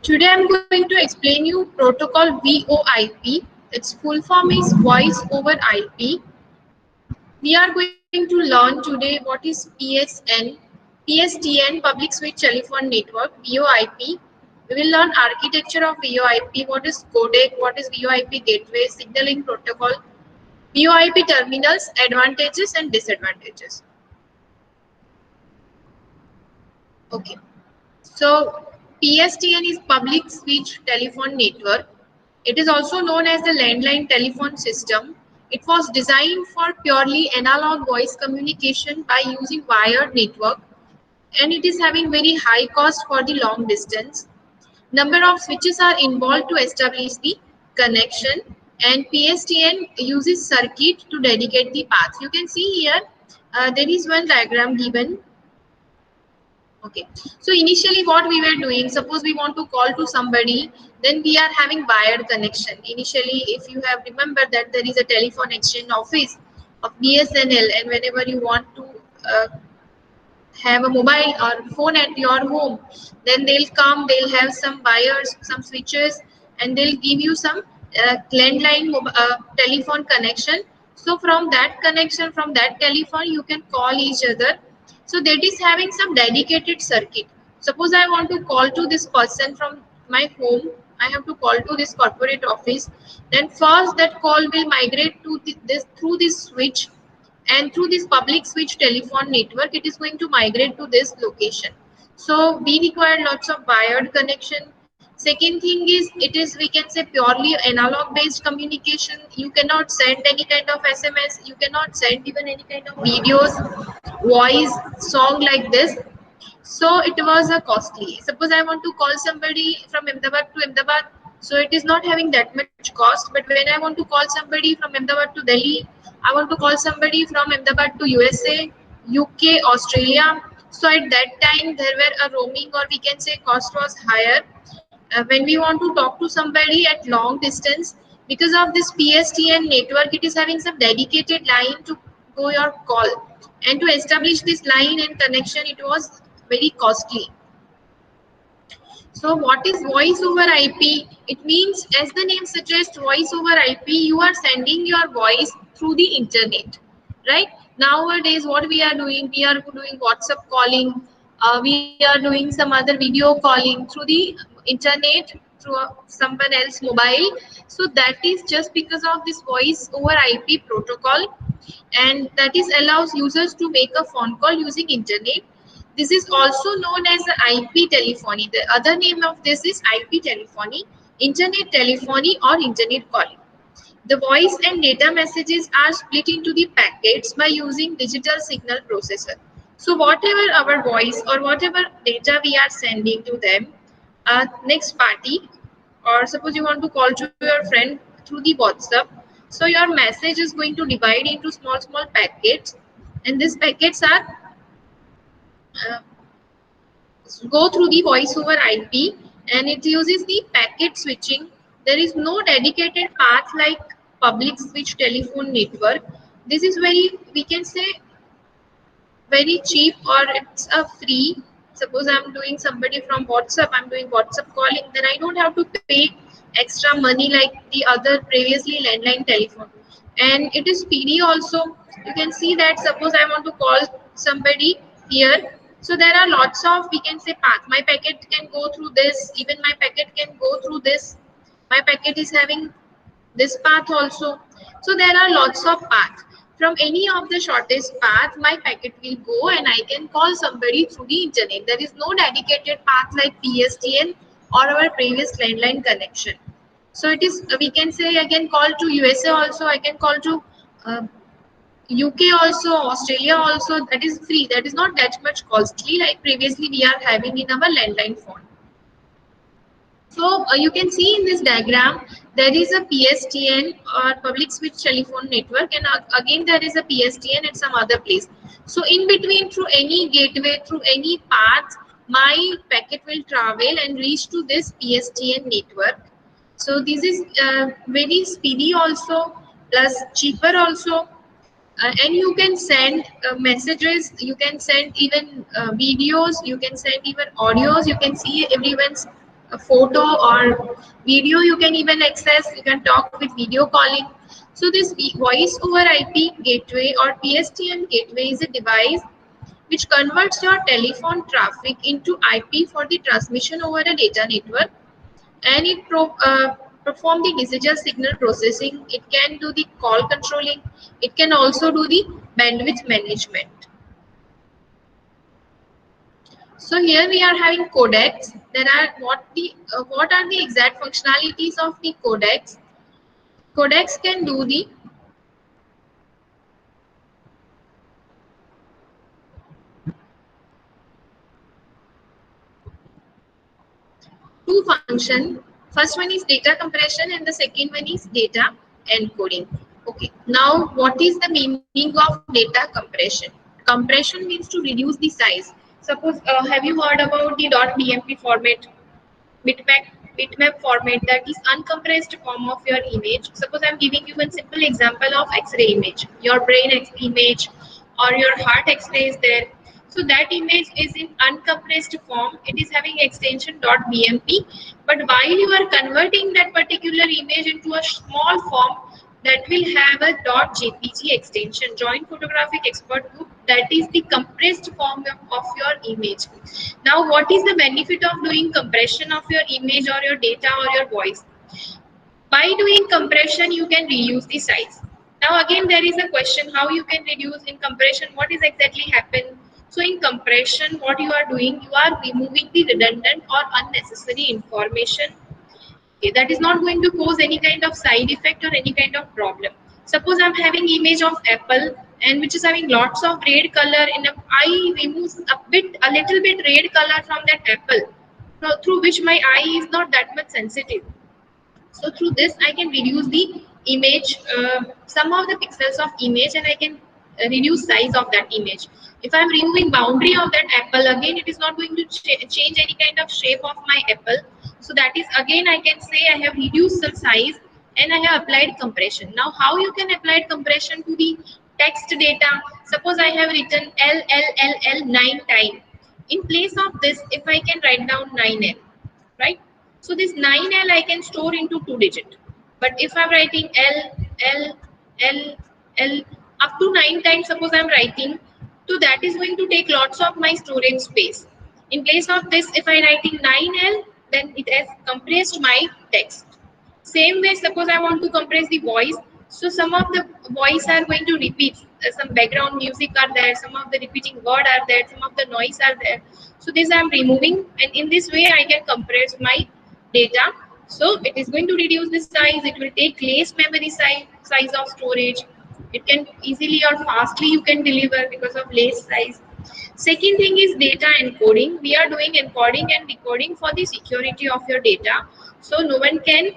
Today I'm going to explain you protocol VoIP. Its full form is Voice over IP. We are going to learn today what is PSTN, Public Switch Telephone Network, VoIP. We will learn architecture of VoIP, what is codec, what is VoIP gateway, signaling protocol, VoIP terminals, advantages and disadvantages. Okay. So PSTN is Public Switch Telephone Network. It is also known as the landline telephone system. It was designed for purely analog voice communication by using wired network, and it is having very high cost for the long distance. Number of switches are involved to establish the connection, and PSTN uses circuit to dedicate the path. You can see here there is one diagram given. Okay, so initially what we were doing, suppose we want to call to somebody, then we are having wired connection. Initially, if you have remembered that there is a telephone exchange office of BSNL, and whenever you want to uh, have a mobile or phone at your home, then they'll come, they'll have some wires, some switches, and they'll give you some landline telephone connection. So from that connection, from that telephone, you can call each other. So that is having some dedicated circuit. Suppose I want to call to this person from my home, I have to call to this corporate office. Then first that call will migrate to this through this switch, and through this public switch telephone network it is going to migrate to this location. So we require lots of wired connection. Second thing is, it is, we can say, purely analog based communication. You cannot send any kind of SMS, you cannot send even any kind of videos, voice, song like this. So it was a costly. Suppose I want to call somebody from Ahmedabad to Ahmedabad, so it is not having that much cost. But when I want to call somebody from Ahmedabad to Delhi, I want to call somebody from Ahmedabad to USA, UK, Australia. So at that time there were a roaming, or we can say cost was higher. When we want to talk to somebody at long distance, because of this PSTN network, it is having some dedicated line to go your call, and to establish this line and connection, it was very costly. So what is voice over IP? It means, as the name suggests, voice over IP, you are sending your voice through the internet, right? Nowadays, what we are doing, we are doing WhatsApp calling, we are doing some other video calling through the internet, through someone else mobile. So that is just because of this voice over IP protocol, and that is allows users to make a phone call using internet. This is also known as IP telephony. The other name of this is IP telephony, internet telephony, or internet calling. The voice and data messages are split into the packets by using digital signal processor. So whatever our voice or whatever data we are sending to them, next party, or suppose you want to call to your friend through the WhatsApp, so your message is going to divide into small packets, and these packets are uh, go through the voice over IP, and it uses the packet switching. There is no dedicated path like public switch telephone network. This is very, we can say, very cheap, or it's a free. Suppose I'm doing somebody from WhatsApp, I'm doing WhatsApp calling, then I don't have to pay extra money like the other previously landline telephone. And it is speedy also. You can see that suppose I want to call somebody here, so there are lots of, we can say, path. My packet can go through this, even my packet can go through this, my packet is having this path also. So there are lots of paths. From any of the shortest path, my packet will go, and I can call somebody through the internet. There is no dedicated path like PSTN or our previous landline connection. So it is, we can say, I can call to USA also, I can call to uh, UK also, Australia also. That is free. That is not that much costly like previously we are having in our landline phone. So you can see in this diagram, there is a PSTN or public switch telephone network, and again there is a PSTN at some other place. So in between, through any gateway, through any path, my packet will travel and reach to this PSTN network. So this is very speedy also, plus cheaper also. And you can send messages, you can send even videos, you can send even audios, you can see everyone's a photo or video you can even access. You can talk with video calling. So this voice over IP gateway or PSTN gateway is a device which converts your telephone traffic into IP for the transmission over a data network, and it perform the digital signal processing. It can do the call controlling. It can also do the bandwidth management. So here we are having codecs. There are what are the exact functionalities of the codecs? Codecs can do the two function. First one is data compression and the second one is data encoding. Okay. Now what is the meaning of data compression? Compression means to reduce the size. Suppose have you heard about the .bmp format? Bitmap format, that is uncompressed form of your image. Suppose I'm giving you one simple example of X-ray image, your brain image or your heart X-ray is there. So that image is in uncompressed form. It is having extension .bmp, but while you are converting that particular image into a small form, that will have a .jpg extension, joint photographic expert group, that is the compressed form of your image. Now what is the benefit of doing compression of your image or your data or your voice? By doing compression you can reuse the size. Now again there is a question, how you can reduce in compression, what is exactly happen? So in compression what you are doing, you are removing the redundant or unnecessary information. Okay, that is not going to cause any kind of side effect or any kind of problem. Suppose I'm having image of apple and which is having lots of red color in a, I remove a little bit red color from that apple, through which my eye is not that much sensitive. So through this I can reduce the image, some of the pixels of image, and I can reduce size of that image. If I'm removing boundary of that apple, again it is not going to change any kind of shape of my apple. So that is again I can say I have reduced some size and I have applied compression. Now how you can apply compression to the text data? Suppose I have written L 9 times. In place of this, if I can write down 9L, right? So this 9L I can store into 2 digit. But if I'm writing L, L, L up to 9 times, suppose I'm writing, so that is going to take lots of my storage space. In place of this, if I'm writing 9L, then it has compressed my text. Same way, suppose I want to compress the voice. So some of the voice are going to repeat. Some background music are there. Some of the repeating word are there. Some of the noise are there. So this I am removing, and in this way I can compress my data. So it is going to reduce the size. It will take less memory size of storage. It can easily or fastly you can deliver because of less size. Second thing is data encoding. We are doing encoding and decoding for the security of your data. So no one can,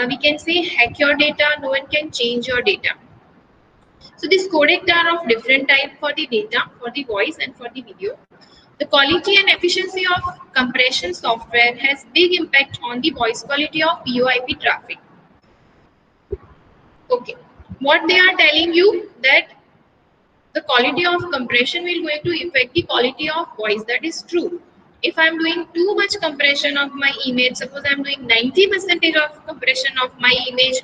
we can say, hack your data. No one can change your data. So these codecs are of different type for the data, for the voice and for the video. The quality and efficiency of compression software has big impact on the voice quality of VoIP traffic. Okay, what they are telling you that the quality of compression will going to affect the quality of voice. That is true. If I'm doing too much compression of my image, suppose I'm doing 90% of compression of my image,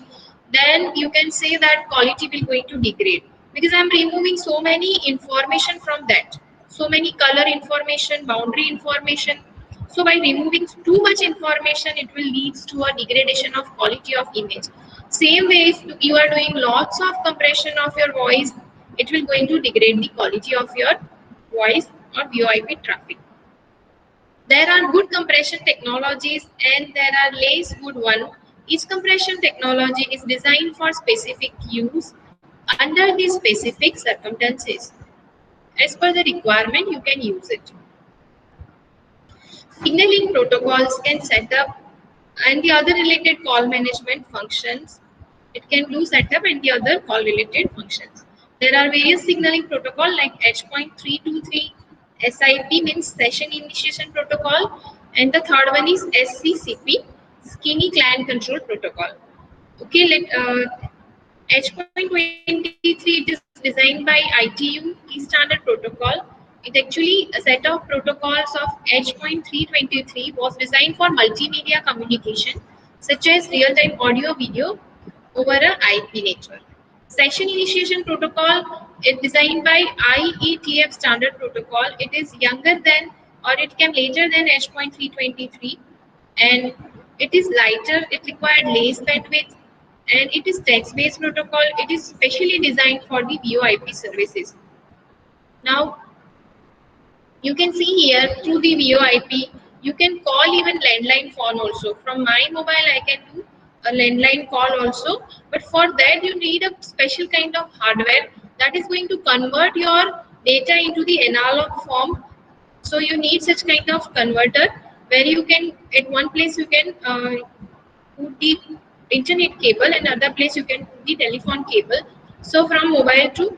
then you can say that quality will going to degrade because I'm removing so many information from that, so many color information, boundary information. So by removing too much information, it will lead to a degradation of quality of image. Same way, if you are doing lots of compression of your voice, it will going to degrade the quality of your voice or VoIP traffic. There are good compression technologies and there are less good one. Each compression technology is designed for specific use under the specific circumstances. As per the requirement, you can use it. Signaling protocols can set up and the other related call management functions. It can do setup and the other call related functions. There are various signaling protocol like H.323, SIP means Session Initiation Protocol, and the third one is SCCP, Skinny Client Control Protocol. Okay, H.23 it is designed by ITU Key Standard Protocol. It actually a set of protocols of H.323 was designed for multimedia communication, such as real-time audio, video over a IP network. Session initiation protocol is designed by IETF standard protocol. It is younger than or it came later than H.323 and it is lighter, it required less bandwidth and it is text-based protocol. It is specially designed for the VoIP services. Now you can see here through the VoIP, you can call even landline phone also. From my mobile, I can do a landline call also. But for that, you need a special kind of hardware that is going to convert your data into the analog form. So you need such kind of converter where you can, at one place you can put the internet cable and other place you can put the telephone cable. So from mobile to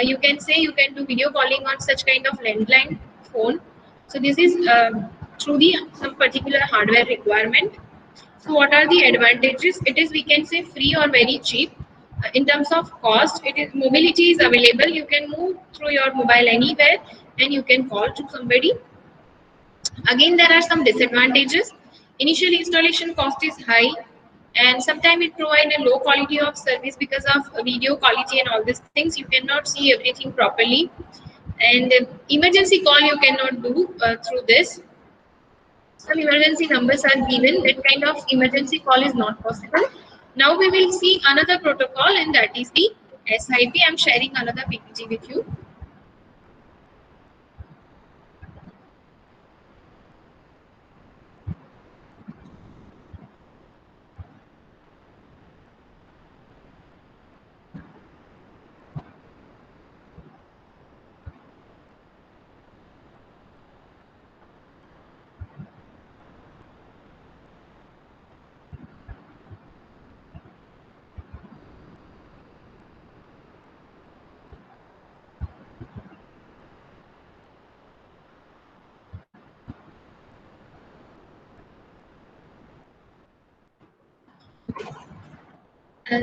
you can say you can do video calling on such kind of landline phone. So this is through the some particular hardware requirement. So what are the advantages? It is we can say free or very cheap. In terms of cost, it is mobility is available. You can move through your mobile anywhere and you can call to somebody. Again, there are some disadvantages. Initial installation cost is high, and sometimes it provides a low quality of service because of video quality and all these things. You cannot see everything properly, and emergency call you cannot do through this. Some emergency numbers are given. That kind of emergency call is not possible. Now we will see another protocol, and that is the SIP. I'm sharing another PPT with you.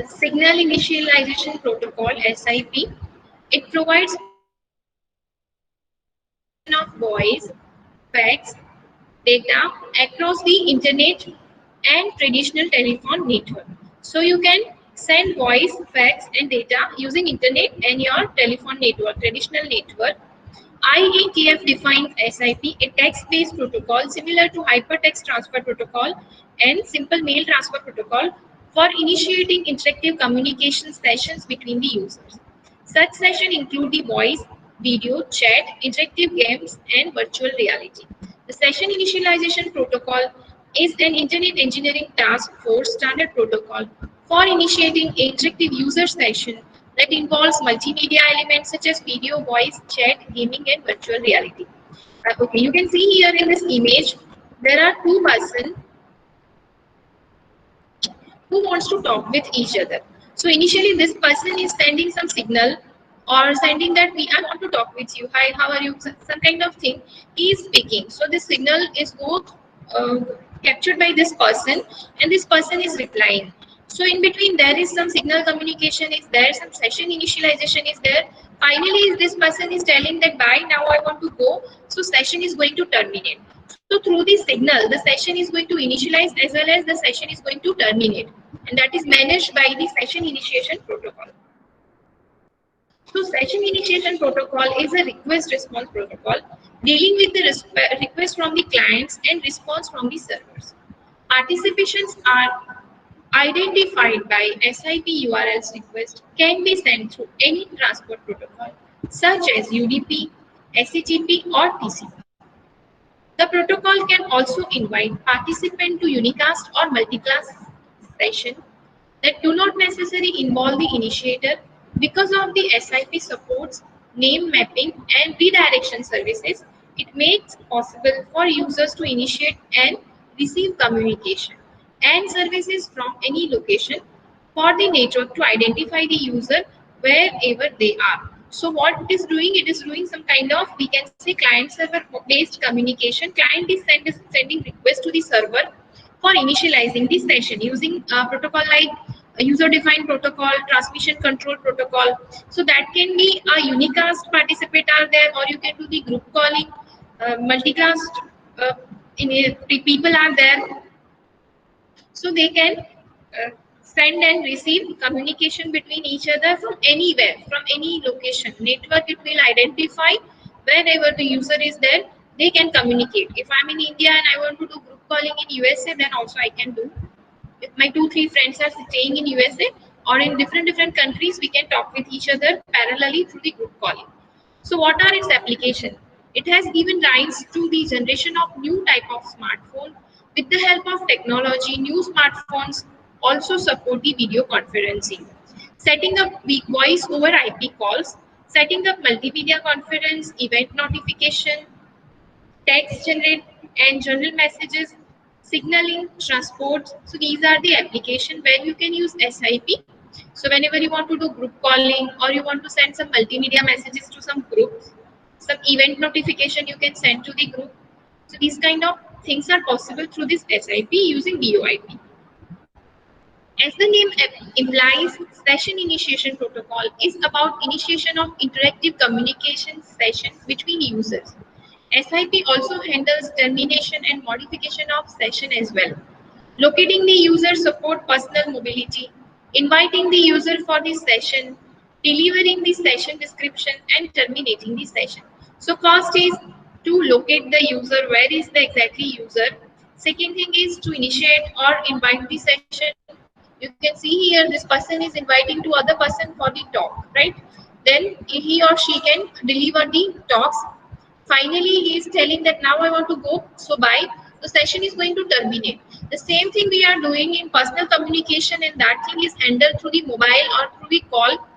Signal Initialization Protocol (SIP). It provides of voice, fax, data across the internet and traditional telephone network. So you can send voice, fax, and data using internet and your telephone network, traditional network. IETF defines SIP, a text-based protocol similar to hypertext transfer protocol and simple mail transfer protocol for initiating interactive communication sessions between the users. Such sessions include the voice, video, chat, interactive games, and virtual reality. The session initialization protocol is an Internet Engineering Task Force standard protocol for initiating interactive user session that involves multimedia elements such as video, voice, chat, gaming, and virtual reality. Okay, you can see here in this image, there are two persons who wants to talk with each other. So initially this person is sending some signal or sending that I want to talk with you. Hi, how are you? Some kind of thing. He is speaking. So this signal is both captured by this person and this person is replying. So in between there is some signal communication is there, some session initialization is there. Finally, this person is telling that bye, now I want to go. So session is going to terminate. So through the signal, the session is going to initialize as well as the session is going to terminate. And that is managed by the session initiation protocol. So session initiation protocol is a request response protocol dealing with the request from the clients and response from the servers. Participations are identified by SIP URLs request can be sent through any transport protocol such as UDP, SHTP or TCP. The protocol can also invite participants to unicast or multicast session that do not necessarily involve the initiator because of the SIP supports name mapping and redirection services. It makes possible for users to initiate and receive communication and services from any location for the network to identify the user wherever they are. So what it is doing, it is doing some kind of, we can say, client server based communication. Client is sending request to the server for initializing the session using a protocol like a user-defined protocol, transmission control protocol. So that can be a unicast participant are there, or you can do the group calling, multicast. Uh, People are there, so they can send and receive communication between each other from anywhere, from any location. Network, it will identify wherever the user is there, they can communicate. If I'm in India and I want to do group calling in USA, then also I can do. If my 2-3 friends are staying in USA or in different countries, we can talk with each other parallelly through the group calling. So what are its applications? It has given rise to the generation of new type of smartphone. With the help of technology, new smartphones also support the video conferencing. Setting up voice over IP calls, setting up multimedia conference, event notification, text generate and general messages, signaling, transport. So these are the application where you can use SIP. So whenever you want to do group calling or you want to send some multimedia messages to some groups, some event notification you can send to the group. So these kind of things are possible through this SIP using VoIP. As the name implies, session initiation protocol is about initiation of interactive communication session between users. SIP also handles termination and modification of session as well. Locating the user support personal mobility, inviting the user for the session, delivering the session description and terminating the session. So first is to locate the user, where is the exactly user. Second thing is to initiate or invite the session. You can see here this person is inviting to other person for the talk, right? Then he or she can deliver the talks. Finally, he is telling that now I want to go, so bye. The session is going to terminate. The same thing we are doing in personal communication, and that thing is handled through the mobile or through the call.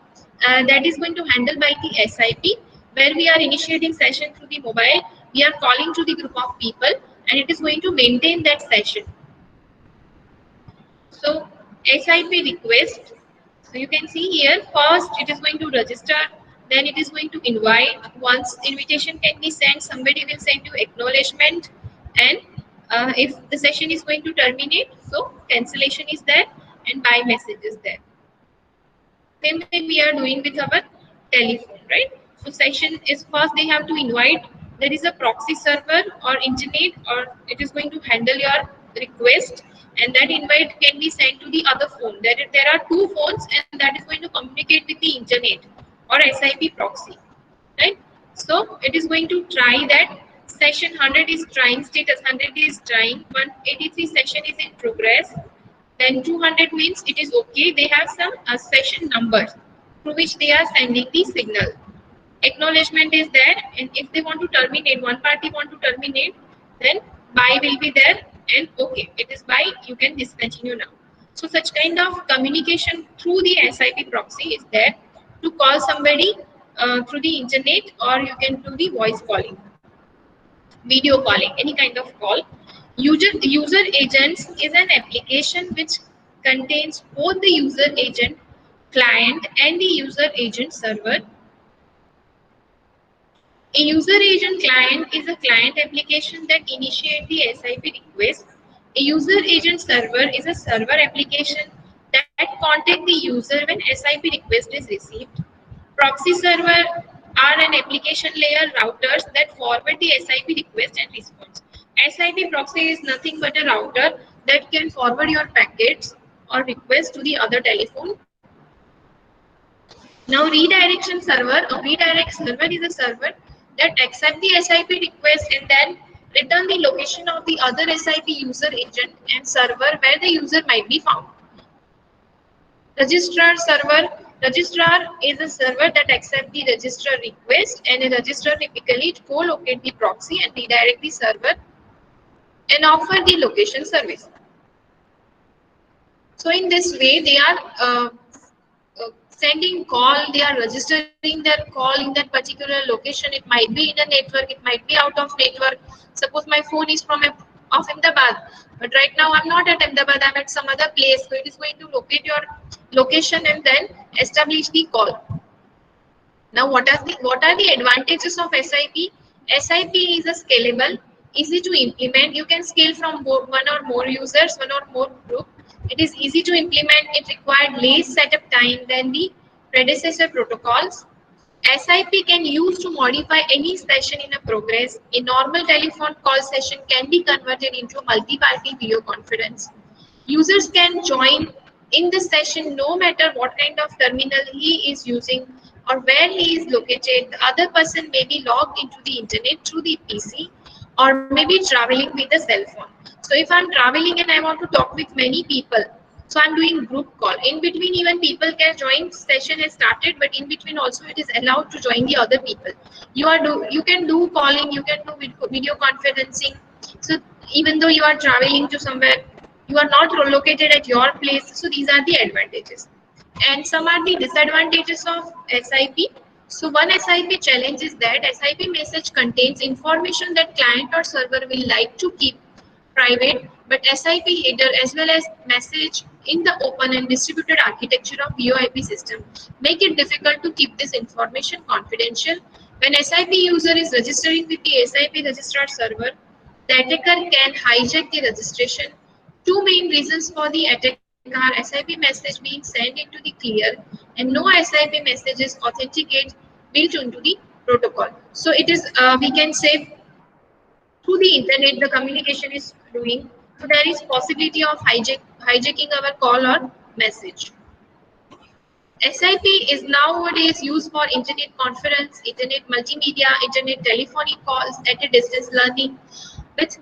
That is going to handle by the SIP, where we are initiating session through the mobile. We are calling to the group of people, and it is going to maintain that session. So SIP request. So you can see here, first it is going to register, then it is going to invite. Once invitation can be sent, somebody will send you acknowledgement, and if the session is going to terminate, so cancellation is there and bye message is there. Same way we are doing with our telephone, right? So session is first they have to invite. There is a proxy server or internet, or it is going to handle your request, and that invite can be sent to the other phone. There are two phones, and that is going to communicate with the internet or SIP proxy, right? So it is going to try that. Session 100 is trying, status 100 is trying, 183 session is in progress. Then 200 means it is okay. They have some session numbers through which they are sending the signal. Acknowledgement is there, and if they want to terminate, one party want to terminate, then bye will be there, and okay, it is bye, you can discontinue now. So such kind of communication through the SIP proxy is there to call somebody through the internet, or you can do the voice calling, video calling, any kind of call. User agents is an application which contains both the user agent client and the user agent server. A user agent client is a client application that initiates the SIP request. A user agent server is a server application that contacts the user when SIP request is received. Proxy server are an application layer routers that forward the SIP request and response. SIP proxy is nothing but a router that can forward your packets or requests to the other telephone. Now redirection server, a redirect server is a server that accepts the SIP request and then return the location of the other SIP user agent and server where the user might be found. Registrar server. Registrar is a server that accepts the registrar request, and a registrar typically co-locate the proxy and redirect the server and offer the location service. So in this way, they are sending call, they are registering their call in that particular location. It might be in a network, it might be out of network. Suppose my phone is from of Ahmedabad, but right now I'm not at Ahmedabad, I'm at some other place. So it is going to locate your location and then establish the call. Now what are the advantages of SIP? SIP is a scalable, easy to implement. You can scale from one or more users, one or more group. It is easy to implement. It required less setup time than the predecessor protocols. SIP can use to modify any session in a progress. A normal telephone call session can be converted into a multi-party video conference. Users can join in the session no matter what kind of terminal he is using or where he is located. The other person may be logged into the internet through the PC or maybe traveling with a cell phone. So if I'm traveling and I want to talk with many people, so I'm doing group call. In between, even people can join. Session has started, but in between also it is allowed to join the other people. You can do calling, you can do video conferencing. So even though you are traveling to somewhere, you are not located at your place. So these are the advantages, and some are the disadvantages of SIP. So one SIP challenge is that SIP message contains information that client or server will like to keep private, but SIP header as well as message in the open and distributed architecture of VoIP system make it difficult to keep this information confidential. When SIP user is registering with the SIP registrar server, the attacker can hijack the registration. Two main reasons for the attack are SIP message being sent into the clear and no SIP messages authenticate built into the protocol. So it is, we can say, through the internet the communication is doing, so there is possibility of hijacking our call or message. SIP is nowadays used for internet conference, internet multimedia, internet telephony calls at a distance learning with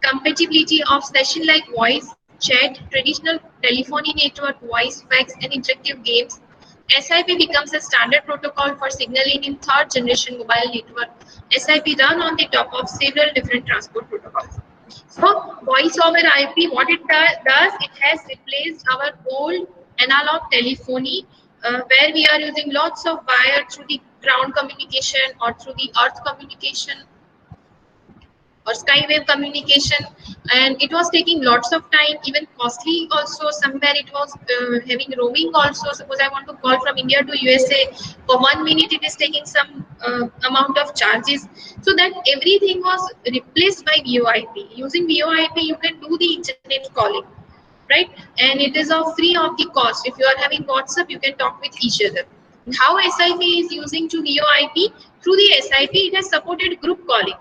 compatibility of session like voice, chat, traditional telephony network, voice, fax, and interactive games. SIP becomes a standard protocol for signaling in third generation mobile network. SIP run on the top of several different transport protocols. So voice over IP, what it does, it has replaced our old analog telephony, where we are using lots of wire through the ground communication or through the earth communication or skywave communication, and it was taking lots of time, even costly also. Somewhere it was having roaming also. Suppose I want to call from India to USA, for 1 minute it is taking some amount of charges. So that everything was replaced by VoIP. Using VoIP you can do the internet calling, right? And it is of free of the cost. If you are having WhatsApp, you can talk with each other. How SIP is using to VoIP? Through the SIP, it has supported group calling.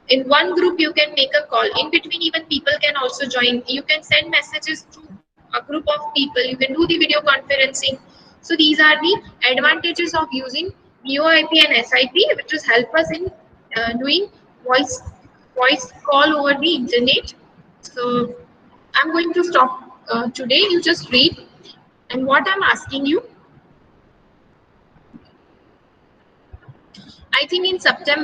In one group you can make a call. In between, even people can also join. You can send messages to a group of people. You can do the video conferencing. So these are the advantages of using VoIP and SIP, which will help us in doing voice voice call over the internet. So I'm going to stop today. You just read, and what I'm asking you, I think in September